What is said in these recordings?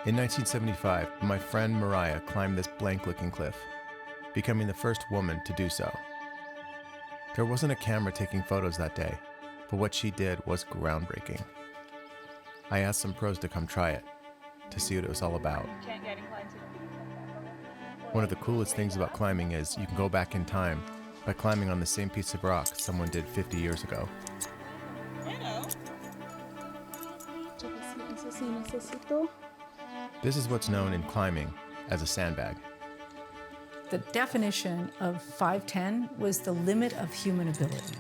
In 1975, my friend Mariah climbed this blank-looking cliff, becoming the first woman to do so. There wasn't a camera taking photos that day, but what she did was groundbreaking. I asked some pros to come try it, to see what it was all about. One of the coolest things about climbing is you can go back in time by climbing on the same piece of rock someone did 50 years ago. This is what's known in climbing as a sandbag. The definition of 5'10" was the limit of human ability.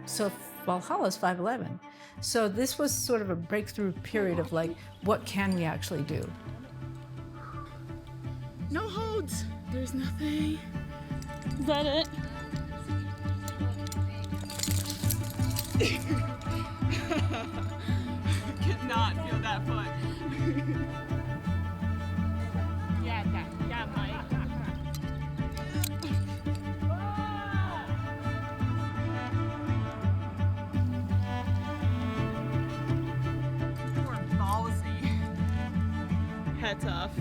So Valhalla's 5'11". So this was sort of a breakthrough period of like, what can we actually do? No holds. There's nothing. Is that it? Could not feel that foot. Yeah, Mike. Poor ballsy. Hats off.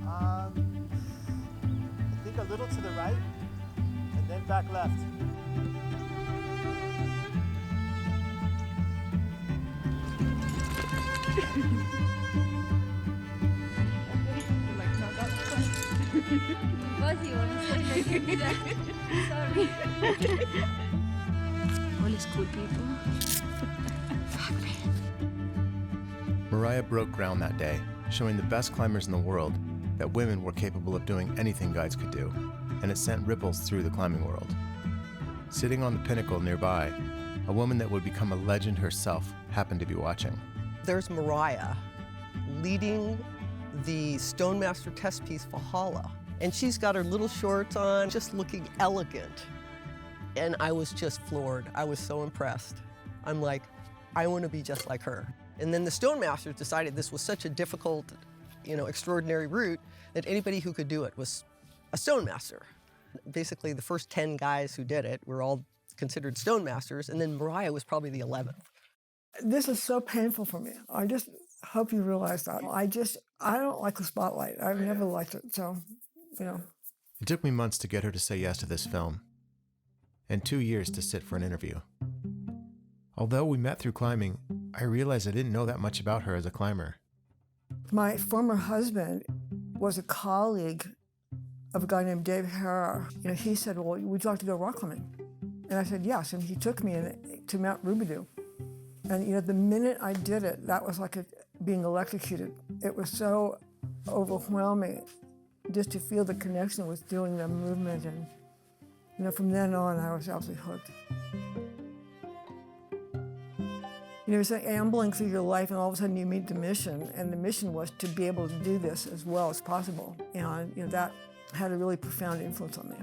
I think a little to the right, and then back left. Fuzzy, honestly. Sorry. All is cool, people. Fuck, man. Mariah broke ground that day, showing the best climbers in the world that women were capable of doing anything guys could do, and it sent ripples through the climbing world. Sitting on the pinnacle nearby, a woman that would become a legend herself happened to be watching. There's Mariah leading the Stonemaster test piece Valhalla, and she's got her little shorts on, just looking elegant. And I was just floored. I was so impressed. I'm like, I want to be just like her. And then the Stonemasters decided this was such a difficult, extraordinary route that anybody who could do it was a Stonemaster. Basically, the first 10 guys who did it were all considered Stonemasters, and then Mariah was probably the 11th. This is so painful for me. I just hope you realize that. I don't like the spotlight. I've never liked it, so, It took me months to get her to say yes to this film, and 2 years to sit for an interview. Although we met through climbing, I realized I didn't know that much about her as a climber. My former husband was a colleague of a guy named Dave Harrer. He said, well, would you like to go rock climbing? And I said, yes, and he took me to Mount Rubidoux. And the minute I did it, that was like being electrocuted. It was so overwhelming just to feel the connection with doing the movement. And from then on, I was absolutely hooked. It's like ambling through your life, and all of a sudden you meet the mission, and the mission was to be able to do this as well as possible. And that had a really profound influence on me.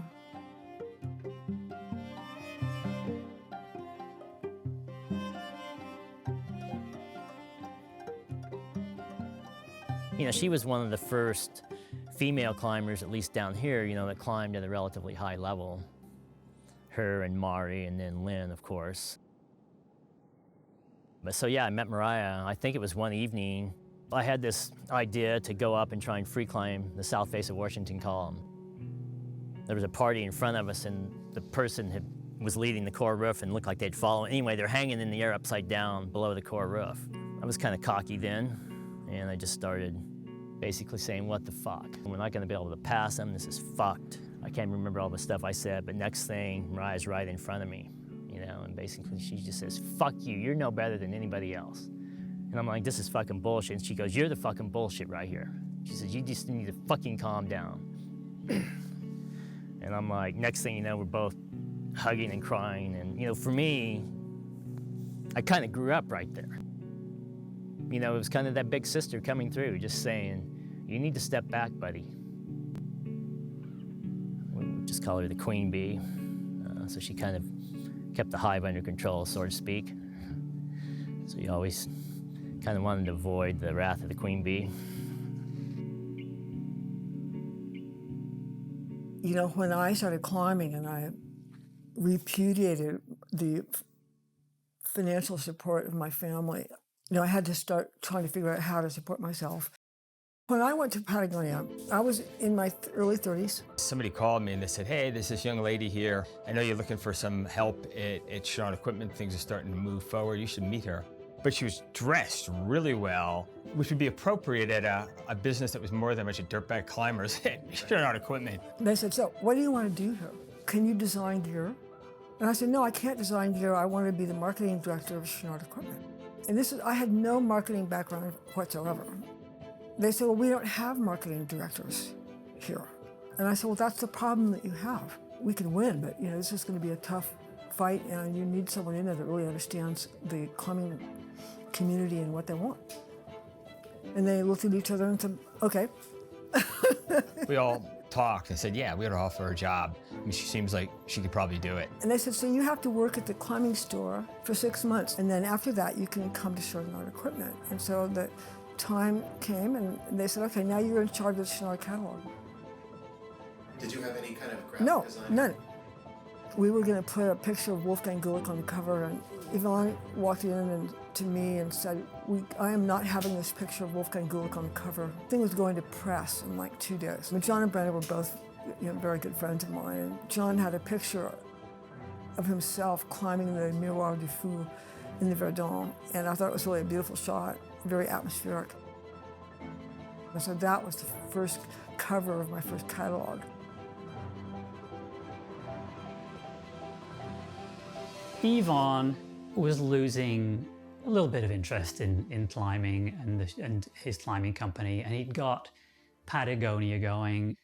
She was one of the first female climbers, at least down here, that climbed at a relatively high level. Her and Mari, and then Lynn, of course. But so yeah, I met Mariah. I think it was one evening. I had this idea to go up and try and free climb the south face of Washington Column. There was a party in front of us, and the person was leading the core roof and looked like they'd follow. Anyway, they're hanging in the air upside down below the core roof. I was kind of cocky then, and I just started basically saying, what the fuck? We're not gonna be able to pass them, this is fucked. I can't remember all the stuff I said, but next thing, Mariah's right in front of me, and basically she just says, fuck you, you're no better than anybody else. And I'm like, this is fucking bullshit. And she goes, you're the fucking bullshit right here. She says, you just need to fucking calm down. And I'm like, next thing you know, we're both hugging and crying. And for me, I kind of grew up right there. It was kind of that big sister coming through, just saying, you need to step back, buddy. We just call her the Queen Bee. So she kind of kept the hive under control, so to speak. So you always kind of wanted to avoid the wrath of the Queen Bee. When I started climbing and I repudiated the financial support of my family. You know, I had to start trying to figure out how to support myself. When I went to Patagonia, I was in my early 30s. Somebody called me and they said, hey, there's this young lady here. I know you're looking for some help at Shawn Equipment. Things are starting to move forward. You should meet her. But she was dressed really well, which would be appropriate at a business that was more than a bunch of dirtbag climbers at Shawn Equipment. They said, so what do you want to do here? Can you design gear? And I said, no, I can't design gear. I want to be the marketing director of Shawn Equipment. And I had no marketing background whatsoever. They said, well, we don't have marketing directors here. And I said, well, that's the problem that you have. We can win, but you know, this is going to be a tough fight, and you need someone in there that really understands the climbing community and what they want. And they looked at each other and said, okay. We all talked and said, yeah, we ought to offer her a job. I mean, she seems like she could probably do it. And they said, so you have to work at the climbing store for 6 months, and then after that, you can come to Shawn Equipment. And so the time came, and they said, okay, now you're in charge of the Shawn catalog. Did you have any kind of graphic No, design? none. We were going to put a picture of Wolfgang Gulick on the cover, and Yvonne walked in to me and said, I am not having this picture of Wolfgang Gulick on the cover. The thing was going to press in like 2 days. I mean, John and Brenda were both very good friends of mine, and John had a picture of himself climbing the Miroir du Fou in the Verdon, and I thought it was really a beautiful shot, very atmospheric. And so that was the first cover of my first catalog. Yvonne was losing a little bit of interest in climbing and his climbing company, and he'd got Patagonia going.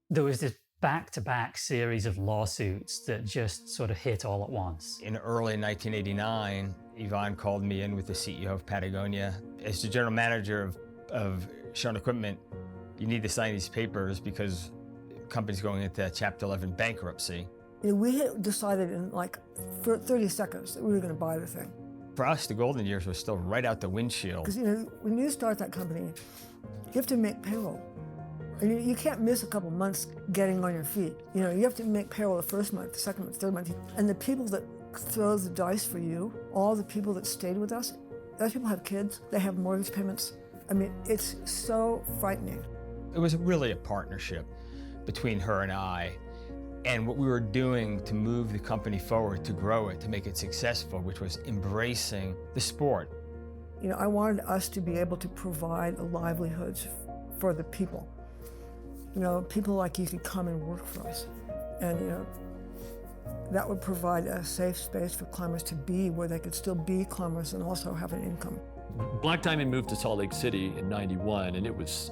There was this back-to-back series of lawsuits that just sort of hit all at once. In early 1989, Yvonne called me in with the CEO of Patagonia. As the general manager of Shawn Equipment, you need to sign these papers because the company's going into Chapter 11 bankruptcy. You know, we had decided in like 30 seconds that we were going to buy the thing. For us, the golden years were still right out the windshield. Because, you know, when you start that company, you have to make payroll. And you can't miss a couple months getting on your feet. You know, you have to make payroll the first month, the second month, third month. And the people that throw the dice for you, all the people that stayed with us, those people have kids, they have mortgage payments. I mean, it's so frightening. It was really a partnership between her and I. And what we were doing to move the company forward, to grow it, to make it successful, which was embracing the sport. You know, I wanted us to be able to provide livelihoods for the people. You know, people like you could come and work for us. And, you know, that would provide a safe space for climbers to be where they could still be climbers and also have an income. Black Diamond moved to Salt Lake City in '91, and it was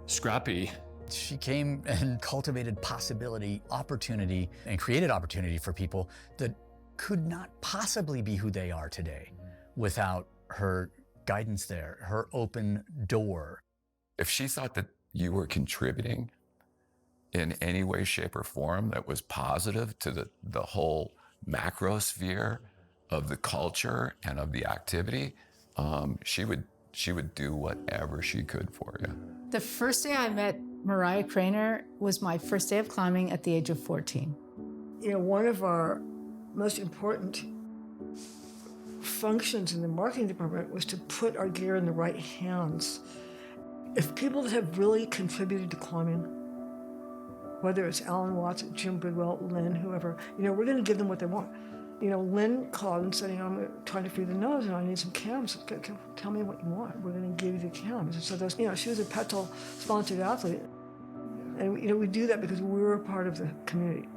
scrappy. She came and cultivated possibility, opportunity, and created opportunity for people that could not possibly be who they are today without her guidance there, her open door. If she thought that you were contributing in any way, shape, or form that was positive to the whole macrosphere of the culture and of the activity, she would do whatever she could for you. The first day I met Mariah Craner was my first day of climbing at the age of 14. You know, one of our most important functions in the marketing department was to put our gear in the right hands. If people that have really contributed to climbing, whether it's Alan Watts, Jim Bridwell, Lynn, whoever, you know, we're going to give them what they want. You know, Lynn called and said, you know, I'm trying to free the nose and I need some cams. Tell me what you want. We're going to give you the cams. And so those, you know, she was a Petal sponsored athlete. And, you know, we do that because we were a part of the community.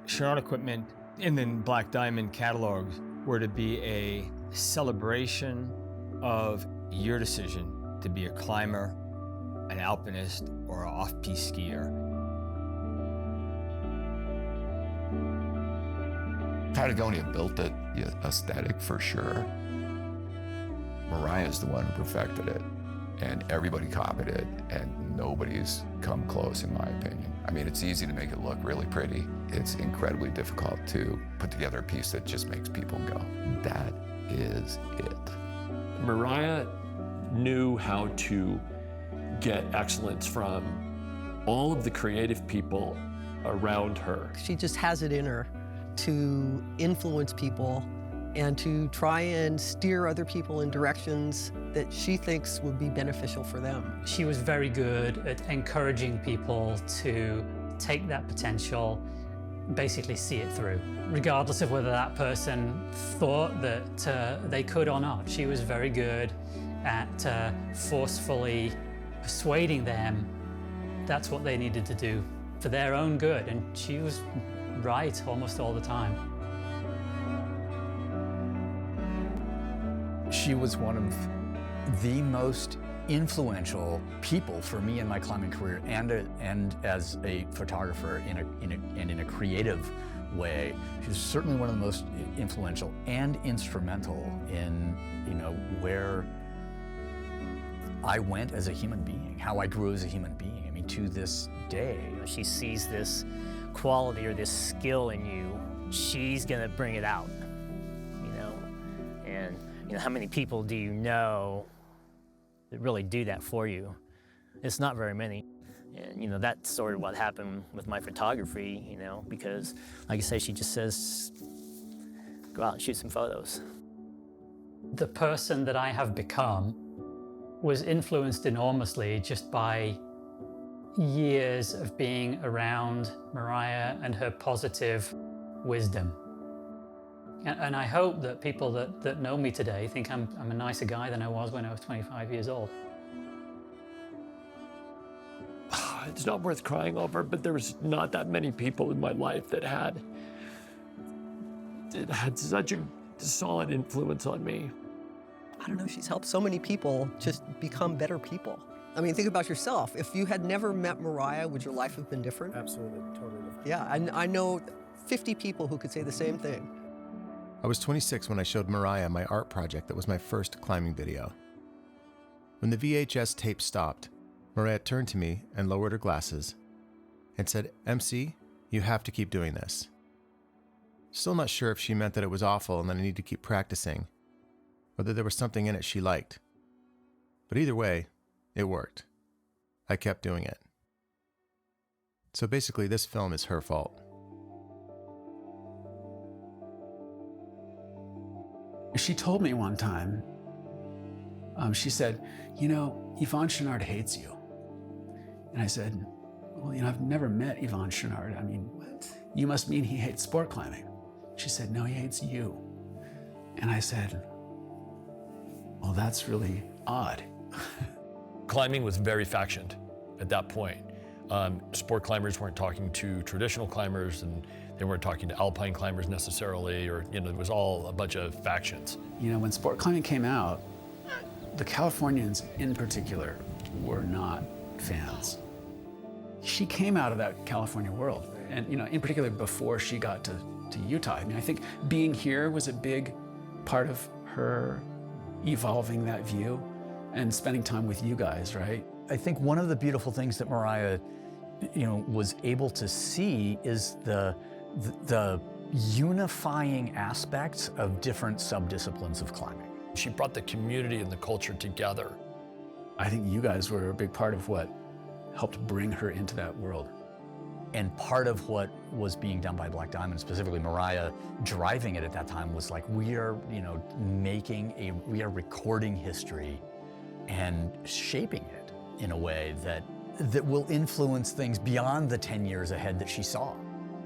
Shawn Equipment and then Black Diamond catalogs were to be a celebration of your decision to be a climber, an alpinist, or an off-piste skier. Patagonia built it, aesthetic for sure. Mariah's the one who perfected it, and everybody copied it, and nobody's come close, in my opinion. I mean, it's easy to make it look really pretty. It's incredibly difficult to put together a piece that just makes people go, that is it. Mariah knew how to get excellence from all of the creative people around her. She just has it in her to influence people and to try and steer other people in directions that she thinks would be beneficial for them. She was very good at encouraging people to take that potential, basically see it through, regardless of whether that person thought that they could or not. She was very good at forcefully persuading them that's what they needed to do for their own good, and she was right almost all the time. She was one of the most influential people for me in my climbing career, and as a photographer in a creative way. She was certainly one of the most influential and instrumental in where I went as a human being, how I grew as a human being. I mean, to this day. She sees this quality or this skill in you, she's gonna bring it out, And how many people do you know that really do that for you? It's not very many. And that's sort of what happened with my photography, because like I say, she just says, go out and shoot some photos. The person that I have become was influenced enormously just by years of being around Mariah and her positive wisdom. And I hope that people that know me today think I'm a nicer guy than I was when I was 25 years old. It's not worth crying over, but there was not that many people in my life that had such a solid influence on me. I don't know, she's helped so many people just become better people. I mean, think about yourself. If you had never met Mariah, would your life have been different? Absolutely, totally different. Yeah, I know 50 people who could say the same thing. I was 26 when I showed Mariah my art project that was my first climbing video. When the VHS tape stopped, Mariah turned to me and lowered her glasses and said, "MC, you have to keep doing this." Still not sure if she meant that it was awful and that I needed to keep practicing, or that there was something in it she liked. But either way, it worked. I kept doing it. So basically, this film is her fault. She told me one time, she said, Yvon Chouinard hates you. And I said, well, I've never met Yvon Chouinard. I mean, what? You must mean he hates sport climbing. She said, no, he hates you. And I said, well, that's really odd. Climbing was very factioned at that point. Sport climbers weren't talking to traditional climbers, and they weren't talking to alpine climbers necessarily, or it was all a bunch of factions. When sport climbing came out, the Californians in particular were not fans. She came out of that California world, and in particular before she got to Utah. I mean, I think being here was a big part of her evolving that view and spending time with you guys, right? I think one of the beautiful things that Mariah, was able to see is the unifying aspects of different subdisciplines of climbing. She brought the community and the culture together. I think you guys were a big part of what helped bring her into that world. And part of what was being done by Black Diamond, specifically Mariah driving it at that time, was like, we are recording history and shaping it in a way that will influence things beyond the 10 years ahead that she saw.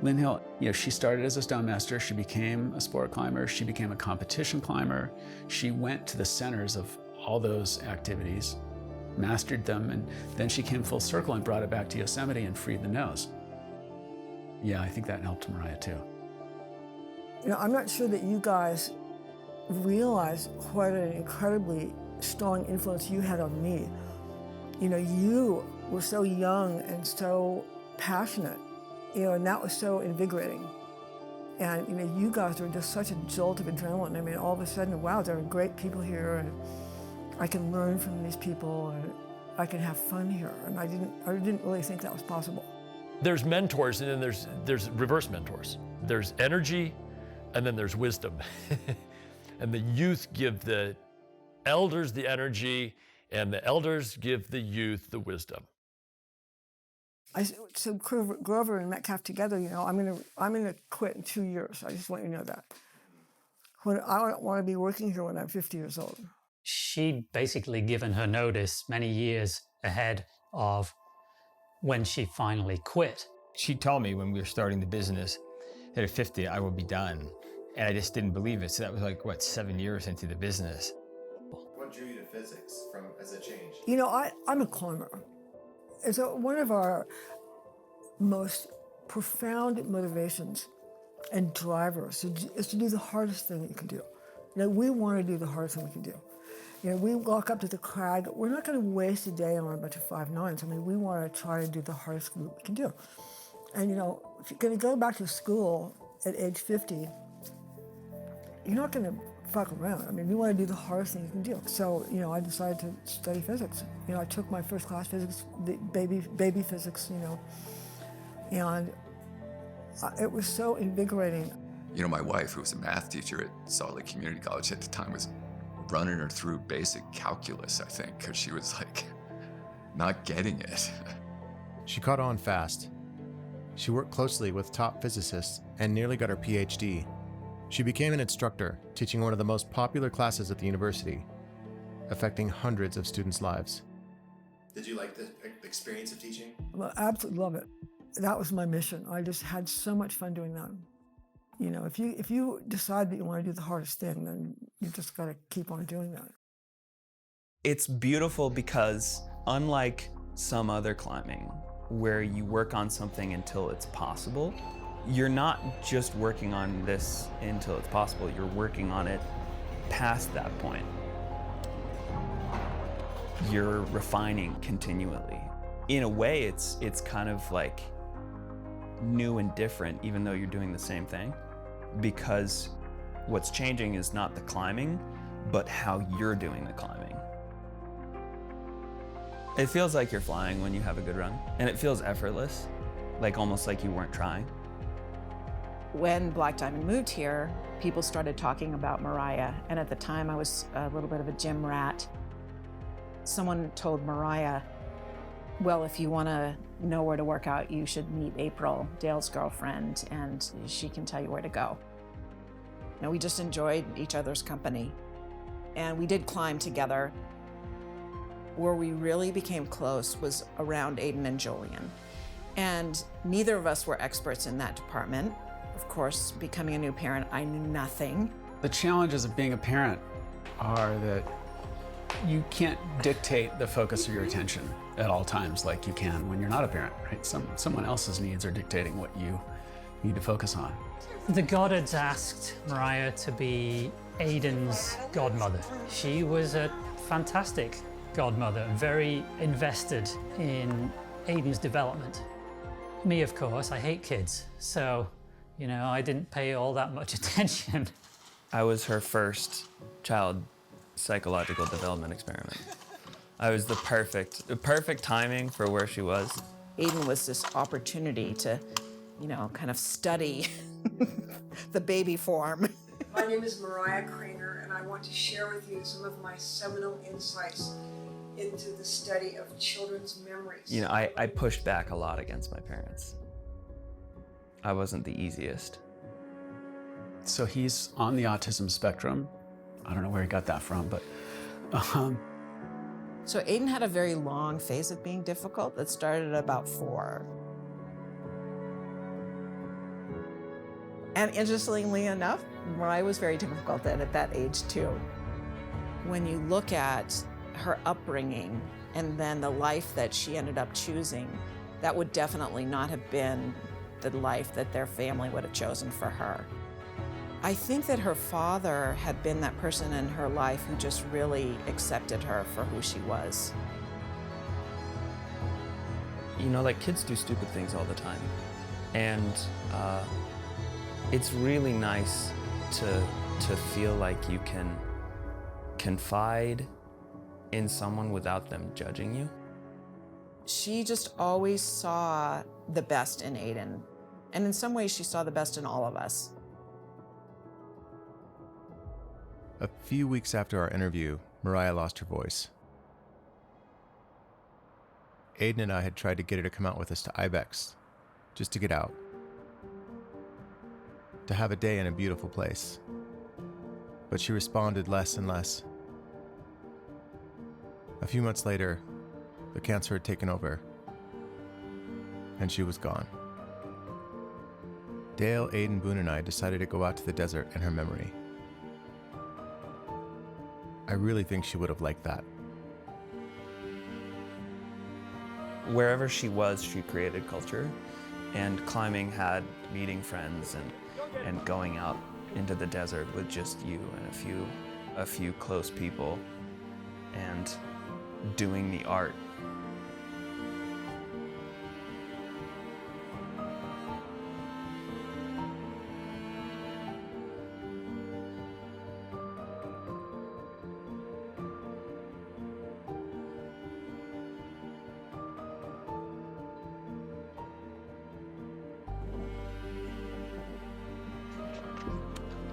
Lynn Hill, she started as a Stonemaster, she became a sport climber, she became a competition climber. She went to the centers of all those activities, mastered them, and then she came full circle and brought it back to Yosemite and freed the nose. Yeah, I think that helped Mariah too. I'm not sure that you guys realize what an incredibly strong influence you had on me. You were so young and so passionate, and that was so invigorating. And, you guys were just such a jolt of adrenaline. I mean, all of a sudden, wow, there are great people here, and I can learn from these people, and I can have fun here. And I didn't really think that was possible. There's mentors, and then there's reverse mentors. There's energy, and then there's wisdom. And the youth give the elders the energy, and the elders give the youth the wisdom. So Grover and Metcalf together, I'm gonna quit in 2 years. I just want you to know that. when I don't want to be working here when I'm 50 years old. She'd basically given her notice many years ahead of when she finally quit. She told me when we were starting the business that at 50 I would be done. And I just didn't believe it. So that was like, what, 7 years into the business. What drew you to physics as a change? You know, I'm a climber. And so one of our most profound motivations and drivers is to do the hardest thing that you can do. You know, we want to do the hardest thing we can do. You know, we walk up to the crag, we're not going to waste a day on a bunch of 5.9s. I mean, we want to try to do the hardest thing we can do. And, you know, if you're going to go back to school at age 50, you're not going to fuck around. I mean, you want to do the hardest thing you can do. So, you know, I decided to study physics. You know, I took my first class physics, baby physics, you know, and it was so invigorating. You know, my wife, who was a math teacher at Salt Lake Community College at the time, was running her through basic calculus, I think, because she was like not getting it. She caught on fast. She worked closely with top physicists and nearly got her PhD. She became an instructor, teaching one of the most popular classes at the university, affecting hundreds of students' lives. Did you like the experience of teaching? Well, I absolutely love it. That was my mission. I just had so much fun doing that. You know, if you decide that you want to do the hardest thing, then you just got to keep on doing that. It's beautiful because unlike some other climbing, where you work on something until it's possible, you're not just working on this until it's possible, you're working on it past that point. You're refining continually. In a way, it's kind of like new and different, even though you're doing the same thing, because what's changing is not the climbing, but how you're doing the climbing. It feels like you're flying when you have a good run, and it feels effortless, like almost like you weren't trying. When Black Diamond moved here, people started talking about Mariah, and at the time I was a little bit of a gym rat. Someone told Mariah, well, if you want to know where to work out, you should meet April, Dale's girlfriend, and she can tell you where to go. And we just enjoyed each other's company. And we did climb together. Where we really became close was around Aiden and Julian. And neither of us were experts in that department. Of course, becoming a new parent, I knew nothing. The challenges of being a parent are that you can't dictate the focus of your attention at all times like you can when you're not a parent, right? Someone else's needs are dictating what you need to focus on. The Goddards asked Mariah to be Aiden's godmother. She was a fantastic godmother, very invested in Aiden's development. Me, of course, I hate kids, so, you know, I didn't pay all that much attention. I was her first child psychological development experiment. I was the perfect timing for where she was. Aiden was this opportunity to, you know, kind of study the baby form. My name is Mariah Craner, and I want to share with you some of my seminal insights into the study of children's memories. You know, I pushed back a lot against my parents. I wasn't the easiest. So he's on the autism spectrum. I don't know where he got that from, but So Aiden had a very long phase of being difficult that started at about 4. And interestingly enough, Mariah was very difficult then at that age too. When you look at her upbringing and then the life that she ended up choosing, that would definitely not have been the life that their family would have chosen for her. I think that her father had been that person in her life who just really accepted her for who she was. You know, like, kids do stupid things all the time. And it's really nice to feel like you can confide in someone without them judging you. She just always saw the best in Aiden. And in some ways, she saw the best in all of us. A few weeks after our interview, Mariah lost her voice. Aiden and I had tried to get her to come out with us to Ibex, just to get out, to have a day in a beautiful place. but she responded less and less. A few months later, the cancer had taken over, and she was gone. Dale, Aidan, Boone, and I decided to go out to the desert in her memory. I really think she would have liked that. Wherever she was, she created culture, and climbing had meeting friends and going out into the desert with just you and a few close people and doing the art.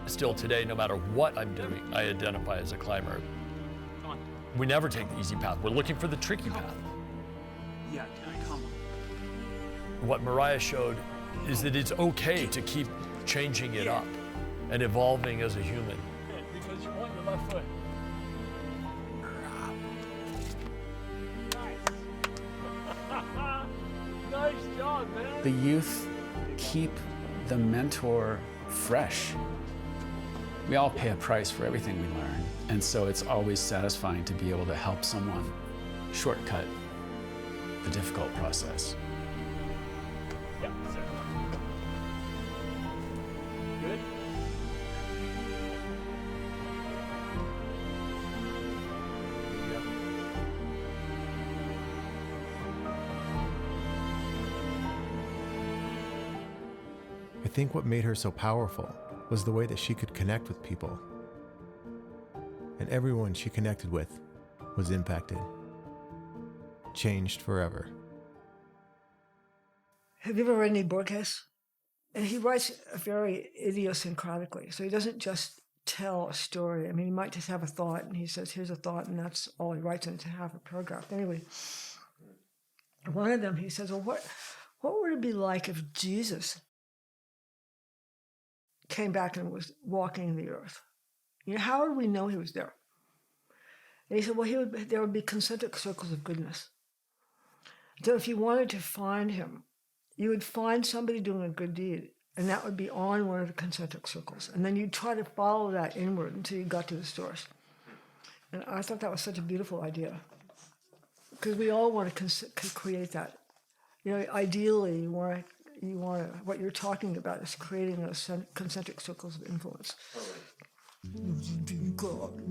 Still today, no matter what I'm doing, I identify as a climber. We never take the easy path. We're looking for the tricky path. Yeah, come on. What Mariah showed is that it's okay to keep changing it up and evolving as a human. Because you want your left foot. Nice job, man. The youth keep the mentor fresh. We all pay a price for everything we learn, and so it's always satisfying to be able to help someone shortcut the difficult process. Yeah, sir. Good. I think what made her so powerful was the way that she could connect with people. And everyone she connected with was impacted, changed forever. Have you ever read Andy Borges? And he writes very idiosyncratically. So he doesn't just tell a story. I mean, he might just have a thought, and he says, here's a thought, and that's all he writes in to have a paragraph. Anyway, one of them, he says, well, what would it be like if Jesus came back and was walking the earth? You know, how would we know he was there? And he said, well, there would be concentric circles of goodness. So if you wanted to find him, you would find somebody doing a good deed, and that would be on one of the concentric circles. And then you'd try to follow that inward until you got to the source. And I thought that was such a beautiful idea, because we all want to create that. You know, ideally, you want to, what you're talking about is creating those concentric circles of influence. God.